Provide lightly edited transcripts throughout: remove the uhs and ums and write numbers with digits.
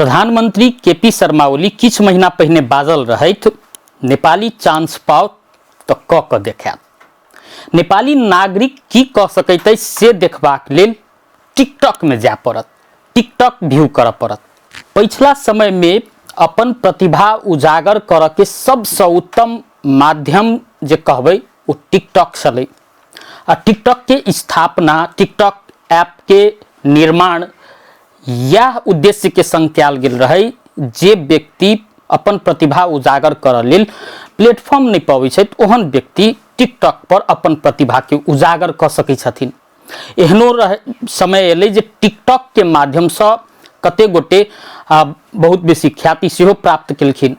प्रधानमंत्री केपी शर्मा ओली किछ महीना पहिने बाजल रहथि, नेपाली चांस पाओ तो क देखायब। नेपाली नागरिक की कह सकैत अछि से देखबाक लेल टिकटॉक में जाय पड़त, टिकटॉक व्यू कर पड़त। पिछला समय में अपन प्रतिभा उजागर कर के सबसे उत्तम माध्यम जे कहबै वो टिकटॉक चले। आ टिकटॉक के स्थापना, टिकटॉक ऐप के निर्माण यह उद्देश्य के संग कयल गेल रहे जे व्यक्ति अपन प्रतिभा उजागर कर लेल प्लेटफॉर्म नहीं पाबै छै, ओहन व्यक्ति टिकटॉक पर अपन प्रतिभा के उजागर कर सकै छथिन। एहनो समय एलै जे टिकटॉक के माध्यम से कते गोटे बहुत बेसी ख्याति सेहो प्राप्त केलखिन।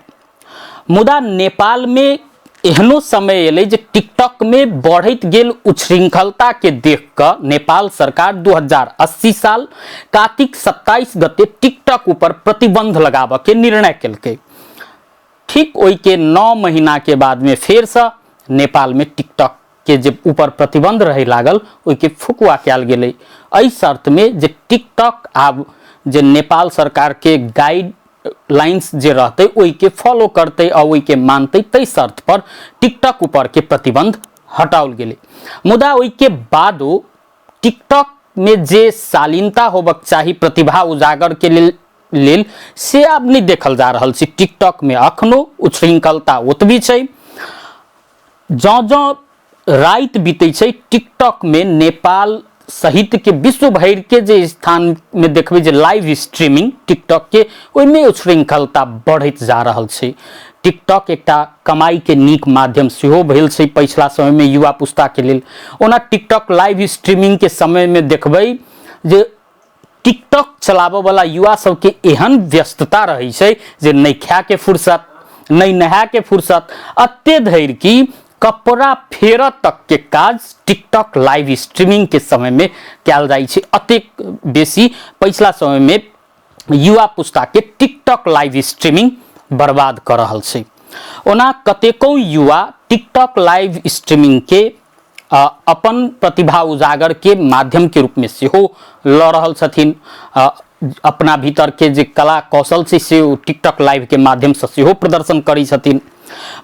मुदा नेपाल में एहनो समय एलै जे टिकटॉक में बढ़त गेल उच्छृंखलता के देख कर नेपाल सरकार 2080 साल कार्तिक 27 गते टिकटॉक ऊपर प्रतिबंध लगाबे के निर्णय केलकै। ठीक ओई के 9 महीना के बाद में फिर से नेपाल में टिकटॉक के जे ऊपर प्रतिबंध रहे लागल, ओई के फुकवा कयल गेलै। एहि शर्त में जे टिकटॉक आब जे नेपाल सरकार के गाइडलाइंस जे रहते ओई के फॉलो करते और ओई के मानते, तै शर्त पर टिकटॉक ऊपर के प्रतिबंध हटाओल गेलै। मुदा ओई के बादो टिकटॉक में जे शालीनता होबक चाही प्रतिभा उजागर के लेल से अब नहीं देखल जा रहल छै। टिकटॉक में अखनो उच्छृंखलता ओतबी छै। जँ रात बीते छै टिकटॉक में नेपाल सहित के विश्व भर के जे स्थान में देखबे जे लाइव स्ट्रीमिंग टिकटॉक के, ओइमे उच्छृंखलता बढ़त जा रहल छै। टिकटॉक एकटा कमाई के नीक माध्यम सेहो भेल छै पिछला समय में युवा पुस्ता के लेल। ओना टिकटॉक लाइव स्ट्रीमिंग के समय में देखबै जे टिकटॉक चलाबे वाला युवा सब के एहन व्यस्तता रहे छै जे नहीं खाए के फुर्सत, नहीं नहाए के फुर्सत, अत्ते धरि की कपड़ा फेर तक के काज टिकटॉक लाइव स्ट्रीमिंग के समय में कयल जाइ छै। अतेक बेसी पिछला समय में युवा पुस्ता के टिकटॉक लाइव स्ट्रीमिंग बर्बाद कर रहल छै। ओना कतेको युवा टिकटॉक लाइव स्ट्रीमिंग के अपन प्रतिभा उजागर के माध्यम के रूप में सेहो ल रहल छथिन। अपना भीतर के जे कला कौशल से टिकटॉक लाइव के माध्यम से सेहो प्रदर्शन करै छथिन।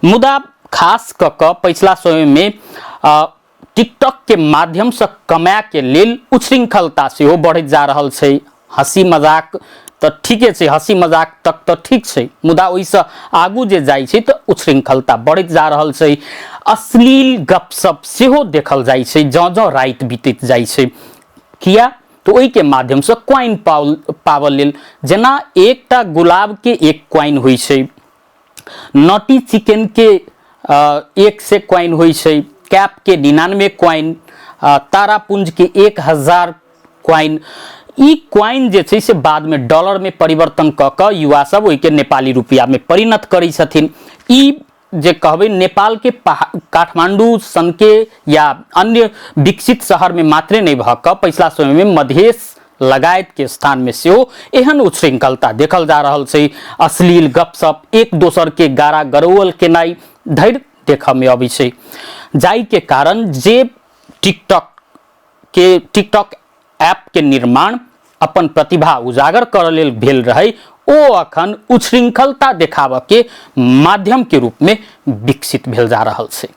मुदा खास क पिछला समय में टिकटॉक के माध्यम से कमाए के लेल उच्छृंखलता सेहो बढ़त जा रहल छै। हंसी मजाक तो ठीके छै, हंसी मजाक तक तो ठीक छै, मुदा ओइसे आगू जे जाइ छै तो उच्छृंखलता बढ़त जा रहल छै। अश्लील गपशप सेहो देखल जाइ छै जँ रात बीतैत जाइ छै। किया तो ओई के माध्यम से कॉइन पावल लेल, जेना एकटा गुलाब के एक कॉइन होइ छै, नॉटी चिकन के 1 से कॉइन होइ छै, कैप के 99 कॉइन, तारापुंज के 1000 कॉइन। ई कॉइन जे छै से बाद में डॉलर में परिवर्तन क क युवा सब ओई के नेपाली रुपया में परिणत करै छथिन। ई जे कहबै नेपाल के काठमांडू सन के या अन्य विकसित शहर में मात्रे नहीं भ क पिछला समय में मधेश लगायत के स्थान में सेहो एहन उच्छृंखलता देखल जा रहल छै। अश्लील गपशप, एक दोसर के गारा गरौल केनाई धैर्य देखा में अबै छै, जाई के कारण जे टिकटॉक ऐप के निर्माण अपन प्रतिभा उजागर कर लेल भेल रहे, ओ अखन उच्छृंखलता देखाबे के माध्यम के रूप में विकसित भेल जा रहल छै।